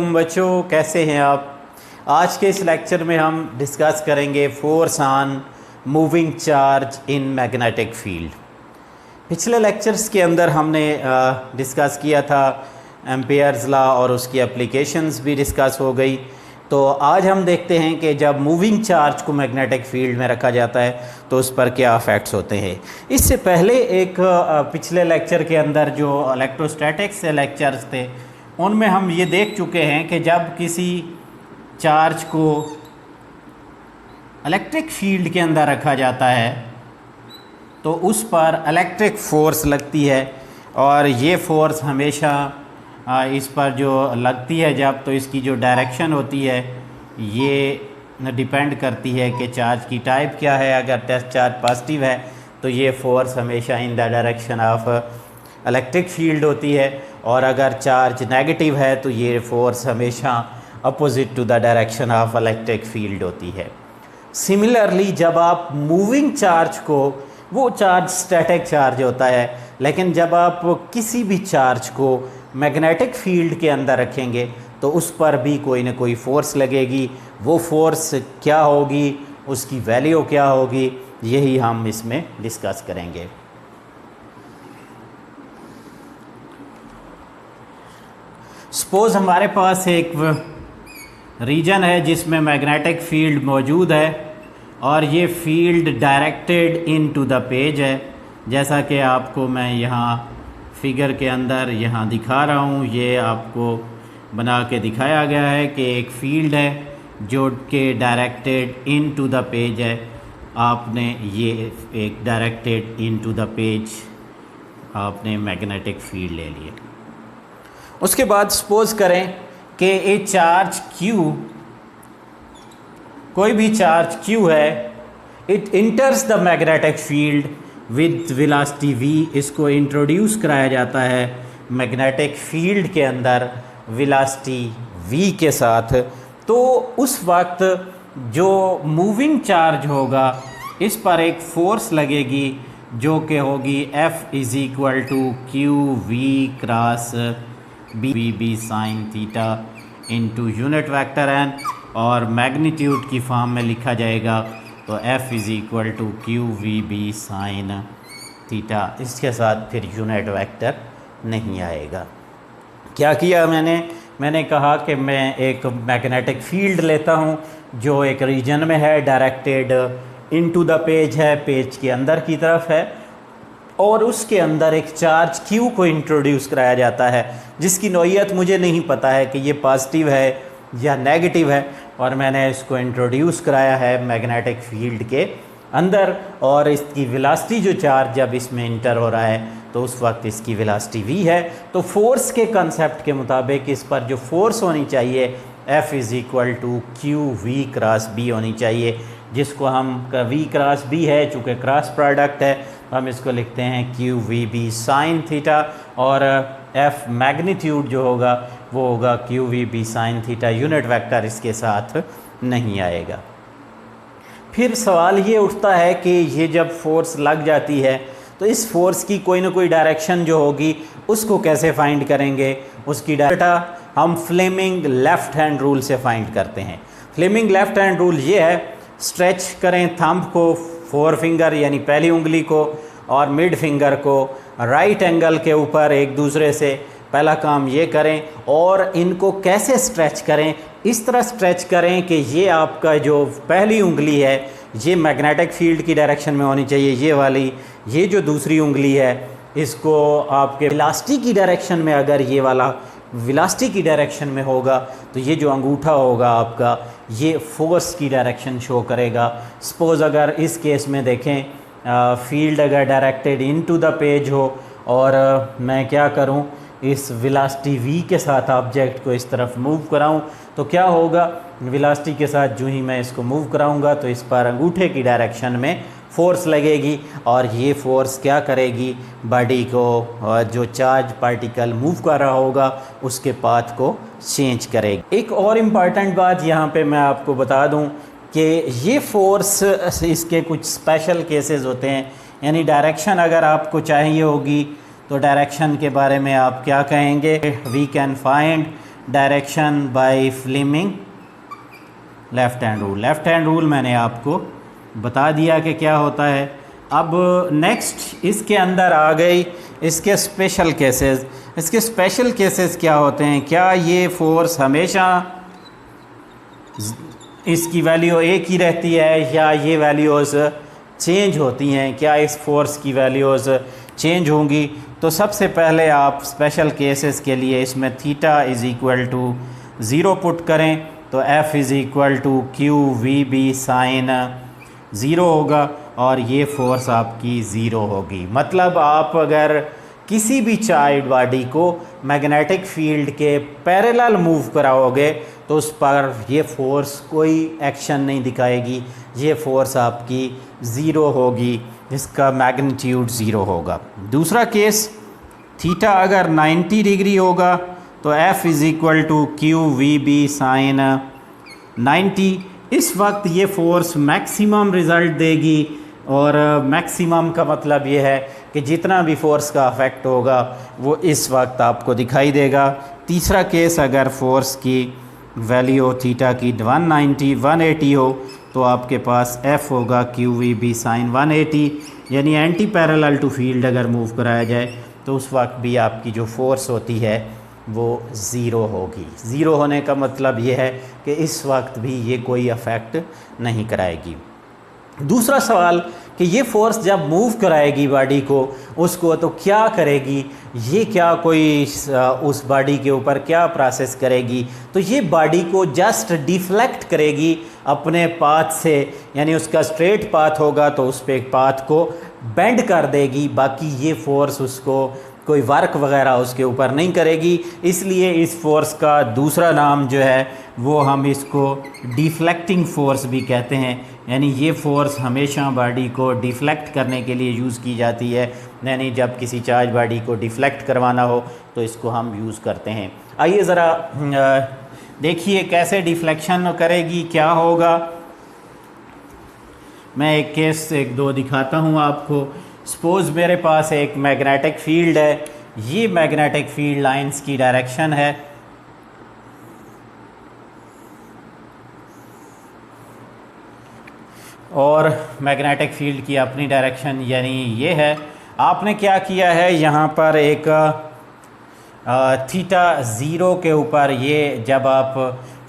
बच्चों, कैसे हैं आप। आज के इस लेक्चर में हम डिस्कस करेंगे force on moving charge in magnetic field. पिछले लेक्चर्स के अंदर हमने डिस्कस किया था एम्पियर्स लॉ और उसकी एप्लीकेशंस भी डिस्कस हो गई। तो आज हम देखते हैं कि जब मूविंग चार्ज को मैग्नेटिक फील्ड में रखा जाता है तो उस पर क्या इफ़ेक्ट्स होते हैं। इससे पहले एक पिछले लेक्चर के अंदर जो इलेक्ट्रोस्टैटिक्स से लेक्चर्स थे उनमें हम ये देख चुके हैं कि जब किसी चार्ज को इलेक्ट्रिक फील्ड के अंदर रखा जाता है तो उस पर इलेक्ट्रिक फ़ोर्स लगती है, और ये फ़ोर्स हमेशा इस पर जो लगती है जब, तो इसकी जो डायरेक्शन होती है ये डिपेंड करती है कि चार्ज की टाइप क्या है। अगर टेस्ट चार्ज पॉजिटिव है तो ये फ़ोर्स हमेशा in the direction of electric field होती है, और अगर चार्ज नेगेटिव है तो ये फोर्स हमेशा opposite to the direction of electric field होती है। सिमिलरली जब आप मूविंग चार्ज को, वो चार्ज स्टैटिक चार्ज होता है, लेकिन जब आप किसी भी चार्ज को मैग्नेटिक फील्ड के अंदर रखेंगे तो उस पर भी कोई ना कोई फोर्स लगेगी। वो फोर्स क्या होगी, उसकी वैल्यू क्या होगी, यही हम इसमें डिस्कस करेंगे। सपोज़ हमारे पास एक रीजन है जिसमें मैग्नेटिक फील्ड मौजूद है और ये field directed into the page है, जैसा कि आपको मैं यहाँ फिगर के अंदर यहाँ दिखा रहा हूँ। ये आपको बना के दिखाया गया है कि एक फील्ड है जो कि डायरेक्टेड इनटू द पेज है। आपने ये एक डायरेक्टेड इनटू द पेज आपने मैग्नेटिक फील्ड ले लिए। उसके बाद सपोज़ करें कि ए चार्ज Q, कोई भी चार्ज Q है, it इंटर्स the magnetic field with velocity v। इसको इंट्रोड्यूस कराया जाता है मैग्नेटिक फील्ड के अंदर वेलोसिटी v के साथ। तो उस वक्त जो मूविंग चार्ज होगा इस पर एक फोर्स लगेगी जो कि होगी F = QV cross B sine theta into unit vector n, और मैग्नीट्यूड की फॉर्म में लिखा जाएगा तो F = QVB साइन थीटा। इसके साथ फिर यूनिट वेक्टर नहीं आएगा। क्या किया मैंने कहा कि मैं एक मैग्नेटिक फील्ड लेता हूँ जो एक रीजन में है, डायरेक्टेड इनटू द पेज है, पेज के अंदर की तरफ है, और उसके अंदर एक चार्ज Q को इंट्रोड्यूस कराया जाता है जिसकी नौइयत मुझे नहीं पता है कि ये पॉजिटिव है या नेगेटिव है, और मैंने इसको इंट्रोड्यूस कराया है मैग्नेटिक फील्ड के अंदर। और इसकी वेलोसिटी जो चार्ज जब इसमें इंटर हो रहा है तो उस वक्त इसकी वेलोसिटी v है। तो फोर्स के कंसेप्ट के मुताबिक इस पर जो फोर्स होनी चाहिए F = QV क्रॉस B होनी चाहिए, जिसको हम v क्रॉस B है, चूँकि क्रॉस प्रोडक्ट है हम इसको लिखते हैं QVB साइन थीटा, और F मैग्नीट्यूड जो होगा वो होगा QVB sine theta. Unit vector इसके साथ नहीं आएगा। फिर सवाल ये उठता है कि ये जब फोर्स लग जाती है तो इस फोर्स की कोई ना कोई डायरेक्शन जो होगी उसको कैसे फाइंड करेंगे। उसकी डाटा हम फ्लेमिंग लेफ़्ट हैंड रूल से फाइंड करते हैं। फ्लेमिंग लेफ़्ट हैंड रूल ये है, स्ट्रेच करें थंब को, फोर फिंगर यानी पहली उंगली को, और मिड फिंगर को राइट एंगल के ऊपर एक दूसरे से। पहला काम ये करें, और इनको कैसे स्ट्रेच करें, इस तरह स्ट्रेच करें कि ये आपका जो पहली उंगली है ये मैग्नेटिक फील्ड की डायरेक्शन में होनी चाहिए, ये वाली। ये जो दूसरी उंगली है इसको आपके वेलोसिटी की डायरेक्शन में, अगर ये वाला वेलोसिटी की डायरेक्शन में होगा तो ये जो अंगूठा होगा आपका ये फोर्स की डायरेक्शन शो करेगा। सपोज़ अगर इस केस में देखें, फील्ड अगर डायरेक्टेड इनटू द पेज हो और मैं क्या करूं, इस वेलोसिटी v के साथ ऑब्जेक्ट को इस तरफ मूव कराऊं तो क्या होगा, वेलोसिटी के साथ जो ही मैं इसको मूव कराऊंगा तो इस पर अंगूठे की डायरेक्शन में फोर्स लगेगी, और ये फोर्स क्या करेगी, बॉडी को, जो चार्ज पार्टिकल मूव कर रहा होगा उसके पाथ को चेंज करेगी। एक और इम्पॉर्टेंट बात यहाँ पे मैं आपको बता दूँ कि ये फोर्स, इसके कुछ स्पेशल केसेस होते हैं, यानी डायरेक्शन अगर आपको चाहिए होगी तो डायरेक्शन के बारे में आप क्या कहेंगे, we can find direction by Fleming left hand rule. Left hand rule मैंने आपको बता दिया कि क्या होता है। अब नेक्स्ट इसके अंदर आ गई इसके स्पेशल केसेस। इसके स्पेशल केसेस क्या होते हैं? क्या ये फोर्स हमेशा इसकी वैल्यू एक ही रहती है या ये वैल्यूज़ चेंज होती हैं? क्या इस फोर्स की वैल्यूज़ चेंज होंगी? तो सबसे पहले आप स्पेशल केसेस के लिए इसमें theta is equal to 0 put करें तो F is equal to Q V B sine 0 होगा और ये फोर्स आपकी 0 होगी। मतलब आप अगर किसी भी चार्ज बॉडी को मैग्नेटिक फील्ड के पैरेलल मूव कराओगे तो उस पर ये फोर्स कोई एक्शन नहीं दिखाएगी, ये फोर्स आपकी 0 होगी, जिसका मैग्नीट्यूड 0 होगा। दूसरा केस, थीटा अगर 90 डिग्री होगा तो F is equal to Q V B sine 90। इस वक्त ये फोर्स मैक्सिमम रिज़ल्ट देगी और मैक्सिमम का मतलब ये है कि जितना भी फोर्स का अफेक्ट होगा वो इस वक्त आपको दिखाई देगा। तीसरा केस, अगर फोर्स की वैल्यू हो थीटा की 190 180 हो तो आपके पास F होगा क्यू वी बी साइन 180, यानी एंटी पैरेलल टू फील्ड अगर मूव कराया जाए तो उस वक्त भी आपकी जो फोर्स होती है वो 0 होगी। 0 होने का मतलब ये है कि इस वक्त भी ये कोई अफेक्ट नहीं कराएगी। दूसरा सवाल कि ये फोर्स जब मूव कराएगी बॉडी को उसको तो क्या करेगी? ये क्या कोई उस बॉडी के ऊपर क्या प्रोसेस करेगी? तो ये बॉडी को जस्ट डिफ्लेक्ट करेगी अपने पाथ से, यानी उसका स्ट्रेट पाथ होगा तो उस पे पाथ को बेंड कर देगी। बाकी ये फोर्स उसको कोई वर्क वगैरह उसके ऊपर नहीं करेगी। इसलिए इस फोर्स का दूसरा नाम जो है वो हम इसको डिफ्लेक्टिंग फोर्स भी कहते हैं। यानी ये फोर्स हमेशा बॉडी को डिफ्लेक्ट करने के लिए यूज़ की जाती है, यानी जब किसी चार्ज बॉडी को डिफ्लेक्ट करवाना हो तो इसको हम यूज़ करते हैं। आइए ज़रा देखिए कैसे डिफ्लेक्शन करेगी, क्या होगा। मैं एक केस एक दो दिखाता हूँ आपको। सपोज़ मेरे पास एक मैग्नेटिक फील्ड है, ये मैग्नेटिक फील्ड लाइंस की डायरेक्शन है और मैग्नेटिक फील्ड की अपनी डायरेक्शन यानी ये है। आपने क्या किया है, यहाँ पर एक थीटा 0 के ऊपर ये जब आप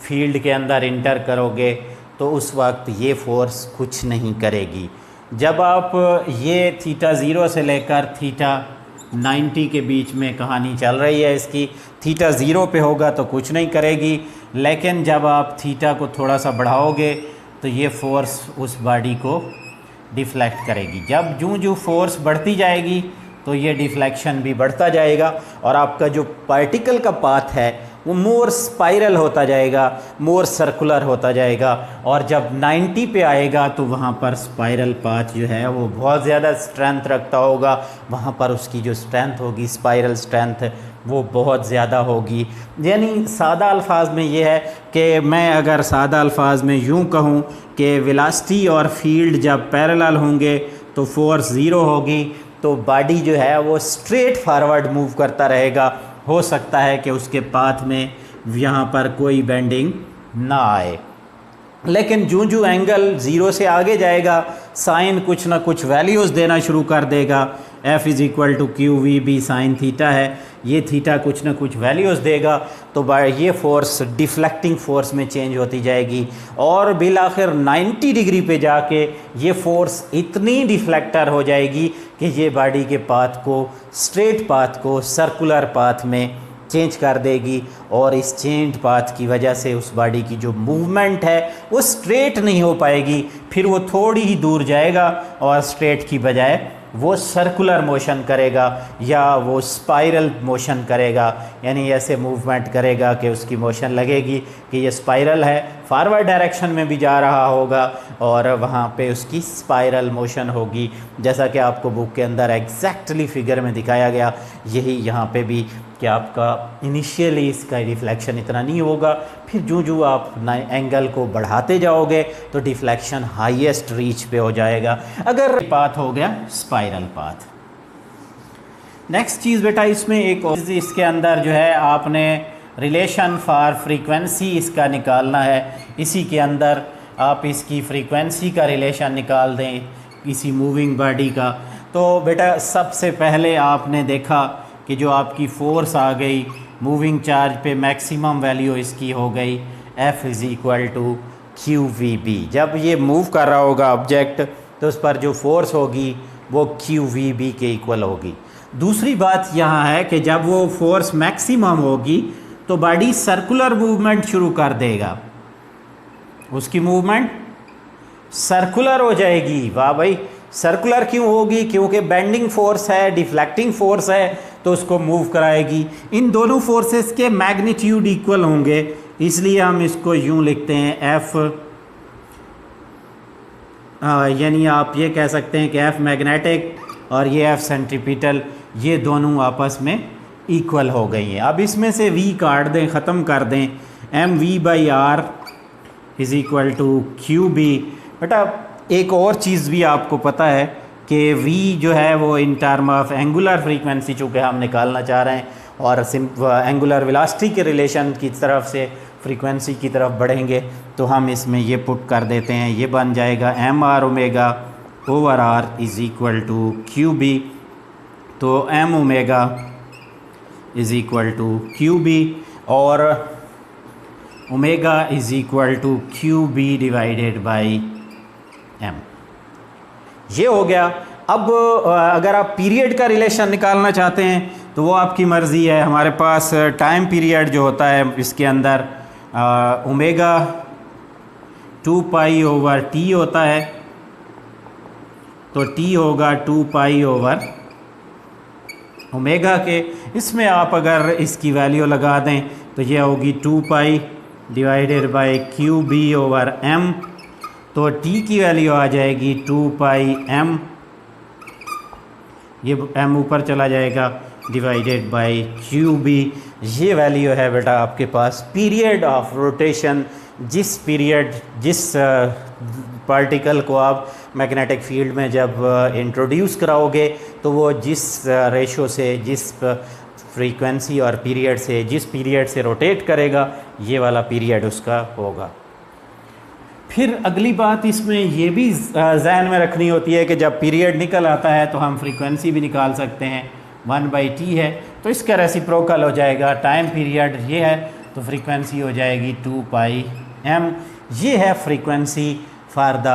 फील्ड के अंदर इंटर करोगे तो उस वक्त ये फोर्स कुछ नहीं करेगी। जब आप ये थीटा 0 से लेकर थीटा 90 के बीच में कहानी चल रही है इसकी, थीटा 0 पे होगा तो कुछ नहीं करेगी, लेकिन जब आप थीटा को थोड़ा सा बढ़ाओगे तो ये फोर्स उस बॉडी को डिफ्लेक्ट करेगी। जब जूँ फोर्स बढ़ती जाएगी तो ये डिफ्लेक्शन भी बढ़ता जाएगा और आपका जो पार्टिकल का पाथ है वो मोर स्पाइरल होता जाएगा, मोर सर्कुलर होता जाएगा। और जब 90 पे आएगा तो वहाँ पर स्पाइरल पाथ जो है वो बहुत ज़्यादा स्ट्रेंथ रखता होगा, वहाँ पर उसकी जो स्ट्रेंथ होगी, स्पाइरल स्ट्रेंथ, वो बहुत ज़्यादा होगी। यानी सादा अल्फाज में ये है कि मैं अगर सादा अल्फाज में यूँ कहूँ कि वेलोसिटी और फील्ड जब पैरेलल होंगे तो फोर्स 0 होगी, तो बॉडी जो है वो स्ट्रेट फॉरवर्ड मूव करता रहेगा। हो सकता है कि उसके पाथ में यहाँ पर कोई बेंडिंग ना आए, लेकिन जूँ एंगल 0 से आगे जाएगा साइन कुछ ना कुछ वैल्यूज़ देना शुरू कर देगा। F is equal to Q V B sine theta है, ये थीटा कुछ ना कुछ वैल्यूज़ देगा तो ये फोर्स डिफ्लेक्टिंग फोर्स में चेंज होती जाएगी और बिल आखिर 90 डिग्री पे जाके ये फोर्स इतनी डिफ्लेक्टर हो जाएगी कि ये बॉडी के पाथ को, स्ट्रेट पाथ को सर्कुलर पाथ में चेंज कर देगी और इस चेंज पाथ की वजह से उस बॉडी की जो मूवमेंट है वो स्ट्रेट नहीं हो पाएगी, फिर वो थोड़ी ही दूर जाएगा और स्ट्रेट की बजाय वो सर्कुलर मोशन करेगा या वो स्पाइरल मोशन करेगा, यानी ऐसे मूवमेंट करेगा कि उसकी मोशन लगेगी कि ये स्पाइरल है, फॉरवर्ड डायरेक्शन में भी जा रहा होगा और वहाँ पे उसकी स्पाइरल मोशन होगी। जैसा कि आपको बुक के अंदर एग्जैक्टली फिगर में दिखाया गया, यही यहाँ पे भी कि आपका इनिशियली इसका रिफ्लेक्शन इतना नहीं होगा, फिर जो आप एंगल को बढ़ाते जाओगे तो डिफ्लेक्शन हाईएस्ट रीच पे हो जाएगा। अगर पाथ हो गया स्पाइरल पाथ। नेक्स्ट चीज़ बेटा इसमें एक इसके अंदर जो है आपने रिलेशन फॉर फ्रीक्वेंसी इसका निकालना है। इसी के अंदर आप इसकी फ्रीक्वेंसी का रिलेशन निकाल दें किसी मूविंग बॉडी का। तो बेटा सबसे पहले आपने देखा कि जो आपकी फोर्स आ गई मूविंग चार्ज पे, मैक्सिमम वैल्यू इसकी हो गई F is equal to QVB। जब ये मूव कर रहा होगा ऑब्जेक्ट तो उस पर जो फोर्स होगी वो QVB के इक्वल होगी। दूसरी बात यहाँ है कि जब वो फोर्स मैक्सिमम होगी तो बॉडी सर्कुलर मूवमेंट शुरू कर देगा, उसकी मूवमेंट सर्कुलर हो जाएगी। वाह भाई, सर्कुलर क्यों होगी? क्योंकि बेंडिंग फोर्स है, डिफ्लेक्टिंग फोर्स है, तो उसको मूव कराएगी। इन दोनों फोर्सेस के मैग्नीट्यूड इक्वल होंगे, इसलिए हम इसको यूं लिखते हैं F, यानी आप ये कह सकते हैं कि F मैग्नेटिक और ये F सेंट्रीपिटल, ये दोनों आपस में इक्वल हो गई हैं। अब इसमें से V काट दें, ख़त्म कर दें। mv/r is equal to QB। बेटा एक और चीज़ भी आपको पता है कि V जो है वो in term of angular frequency चूँकि हम निकालना चाह रहे हैं और एंगुलर वेलोसिटी के रिलेशन की तरफ से फ्रीक्वेंसी की तरफ बढ़ेंगे, तो हम इसमें ये पुट कर देते हैं। ये बन जाएगा mr/r is equal to QB। तो m is equal to QB और omega is equal to QB divided by m। ये हो गया। अब अगर आप पीरियड का रिलेशन निकालना चाहते हैं तो वो आपकी मर्ज़ी है। हमारे पास टाइम पीरियड जो होता है इसके अंदर ओमेगा 2π/T होता है, तो T होगा 2π/, के। इसमें आप अगर इसकी वैल्यू लगा दें तो ये होगी 2π डिवाइडेड बाई QB/m। तो T की वैल्यू आ जाएगी 2πm, ये m ऊपर चला जाएगा, डिवाइडेड बाई QB। ये वैल्यू है बेटा आपके पास पीरियड ऑफ रोटेशन। जिस पार्टिकल को आप मैग्नेटिक फील्ड में जब इंट्रोड्यूस कराओगे तो वो जिस रेशो से, जिस फ्रीक्वेंसी और पीरियड से, जिस पीरियड से रोटेट करेगा, ये वाला पीरियड उसका होगा। फिर अगली बात इसमें ये भी ज़हन में रखनी होती है कि जब पीरियड निकल आता है तो हम फ्रीक्वेंसी भी निकाल सकते हैं। 1/T है तो इसका रेसिप्रोकल हो जाएगा। टाइम पीरियड ये है तो फ्रीक्वेंसी हो जाएगी 2πm। ये है frequency for the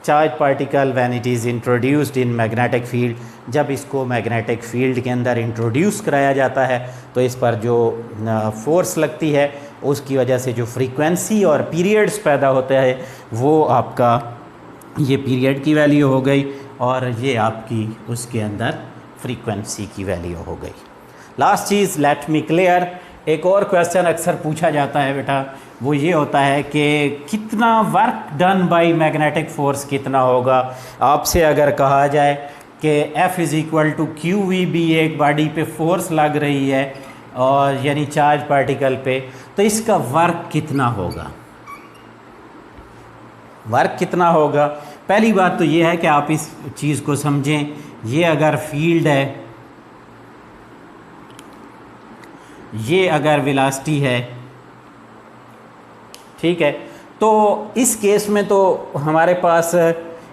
charge particle when it is introduced in magnetic field. जब इसको मैग्नेटिक फील्ड के अंदर इंट्रोड्यूस कराया जाता है तो इस पर जो फोर्स लगती है उसकी वजह से जो फ्रीक्वेंसी और पीरियड्स पैदा होते हैं वो आपका ये पीरियड की वैल्यू हो गई और ये आपकी उसके अंदर फ्रीक्वेंसी की वैल्यू हो गई। लास्ट चीज़, लेट मी क्लियर, एक और क्वेश्चन अक्सर पूछा जाता है बेटा, वो ये होता है कि कितना work done by magnetic force कितना होगा। आपसे अगर कहा जाए कि F is equal to QVB, एक बॉडी पे फोर्स लग रही है और यानी चार्ज पार्टिकल पे, तो इसका वर्क कितना होगा? वर्क कितना होगा? पहली बात तो ये है कि आप इस चीज़ को समझें, ये अगर फील्ड है, ये अगर वेलोसिटी है, ठीक है, तो इस केस में तो हमारे पास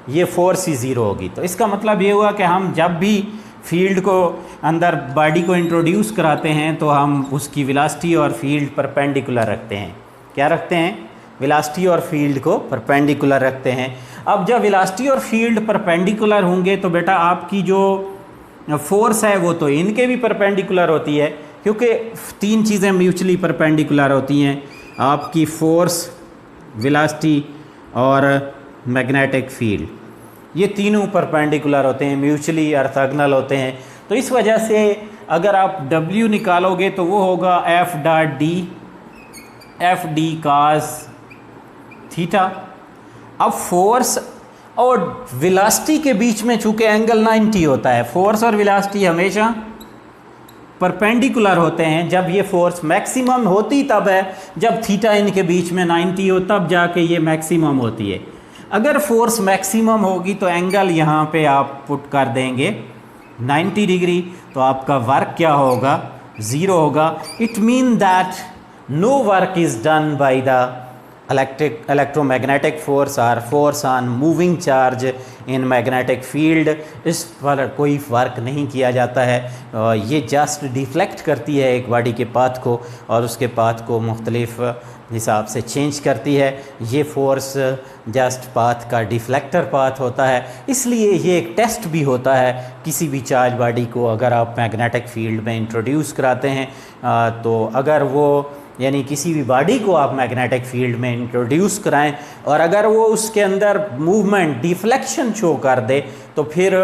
ये फोर्स ही ज़ीरो होगी। तो इसका मतलब ये हुआ कि हम जब भी फील्ड को अंदर बॉडी को इंट्रोड्यूस कराते हैं तो हम उसकी वेलोसिटी और फील्ड परपेंडिकुलर रखते हैं। क्या रखते हैं? वेलोसिटी और फील्ड को परपेंडिकुलर रखते हैं। अब जब वेलोसिटी और फील्ड परपेंडिकुलर होंगे तो बेटा आपकी जो फोर्स है वो तो इनके भी परपेंडिकुलर होती है, क्योंकि तीन चीज़ें म्यूचुअली परपेंडिकुलर होती हैं, आपकी फोर्स, वेलोसिटी और मैग्नेटिक फील्ड। ये तीनों परपेंडिकुलर होते हैं, म्यूचुअली ऑर्थोगोनल होते हैं। तो इस वजह से अगर आप W निकालोगे तो वो होगा F d cos थीटा। अब फोर्स और वेलोसिटी के बीच में चूँकि एंगल 90 होता है, फोर्स और वेलोसिटी हमेशा परपेंडिकुलर होते हैं। जब ये फोर्स मैक्सिमम होती तब है जब थीटा इनके बीच में 90 हो, तब जाके ये मैक्सिमम होती है। अगर फोर्स मैक्सिमम होगी तो एंगल यहाँ पे आप पुट कर देंगे 90 डिग्री, तो आपका वर्क क्या होगा? ज़ीरो होगा। It mean that no work is done by the electromagnetic force or force on moving charge in magnetic field। इस पर कोई फ़र्क नहीं किया जाता है। ये जस्ट डिफ्लेक्ट करती है एक बॉडी के पाथ को और उसके पाथ को मुख्तलिफ हिसाब से चेंज करती है। ये फोर्स जस्ट पाथ का डिफ्लेक्टर पाथ होता है। इसलिए ये एक टेस्ट भी होता है किसी भी चार्ज बॉडी को अगर आप मैग्नेटिक फील्ड में इंट्रोड्यूस कराते हैं तो अगर वो यानी किसी भी बॉडी को आप मैग्नेटिक फील्ड में इंट्रोड्यूस कराएं और अगर वो उसके अंदर मूवमेंट डिफ्लेक्शन शो कर दे तो फिर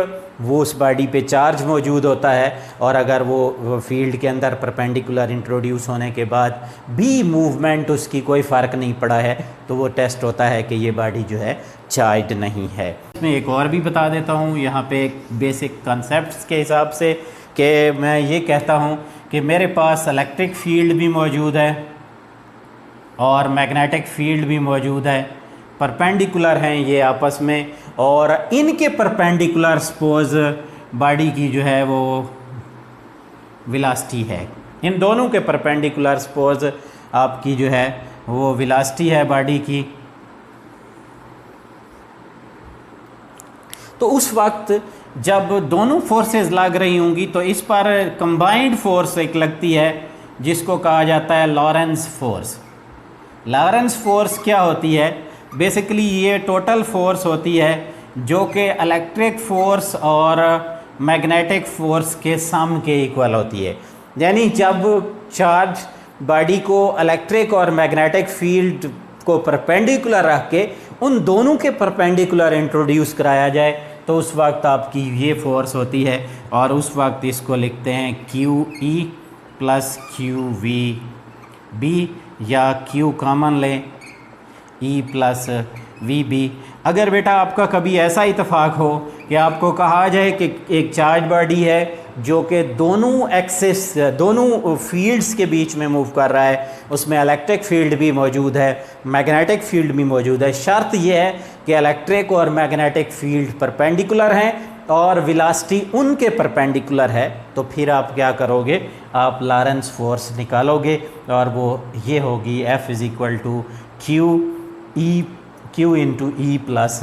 वो उस बॉडी पे चार्ज मौजूद होता है। और अगर वो फील्ड के अंदर परपेंडिकुलर इंट्रोड्यूस होने के बाद भी मूवमेंट उसकी कोई फ़र्क नहीं पड़ा है तो वो टेस्ट होता है कि ये बॉडी जो है चार्ज्ड नहीं है। इसमें एक और भी बता देता हूँ यहाँ पे एक बेसिक कॉन्सेप्ट्स के हिसाब से कि मैं ये कहता हूँ कि मेरे पास इलेक्ट्रिक फील्ड भी मौजूद है और मैग्नेटिक फील्ड भी मौजूद है, परपेंडिकुलर हैं ये आपस में और इनके परपेंडिकुलर सपोज बॉडी की जो है वो वेलोसिटी है। इन दोनों के परपेंडिकुलर सपोज आपकी जो है वो वेलोसिटी है बॉडी की। तो उस वक्त जब दोनों फोर्सेस लग रही होंगी तो इस पर कंबाइंड फोर्स एक लगती है जिसको कहा जाता है लॉरेंस फोर्स। लॉरेंस फोर्स क्या होती है? बेसिकली ये टोटल फोर्स होती है जो कि इलेक्ट्रिक फोर्स और मैग्नेटिक फोर्स के सम के इक्वल होती है। यानी जब चार्ज बॉडी को इलेक्ट्रिक और मैग्नेटिक फील्ड को परपेंडिकुलर रख के उन दोनों के परपेंडिकुलर इंट्रोड्यूस कराया जाए तो उस वक्त आपकी ये फोर्स होती है और उस वक्त इसको लिखते हैं QE प्लस QVB या Q कॉमन लें E प्लस VB। अगर बेटा आपका कभी ऐसा इत्तेफाक हो कि आपको कहा जाए कि एक चार्ज बॉडी है जो कि दोनों एक्सिस दोनों फील्ड्स के बीच में मूव कर रहा है, उसमें इलेक्ट्रिक फील्ड भी मौजूद है, मैग्नेटिक फील्ड भी मौजूद है। शर्त यह है कि इलेक्ट्रिक और मैग्नेटिक फील्ड परपेंडिकुलर हैं और वेलोसिटी उनके परपेंडिकुलर है। तो फिर आप क्या करोगे? आप लॉरेंस फोर्स निकालोगे और वो ये होगी F is equal to Q into E plus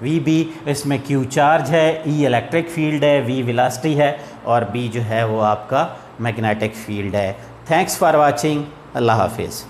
VB। इसमें Q चार्ज है, E इलेक्ट्रिक फील्ड है, V वेलोसिटी है और B जो है वो आपका मैग्नेटिक फील्ड है। Thanks for watching. अल्लाह हाफिज़।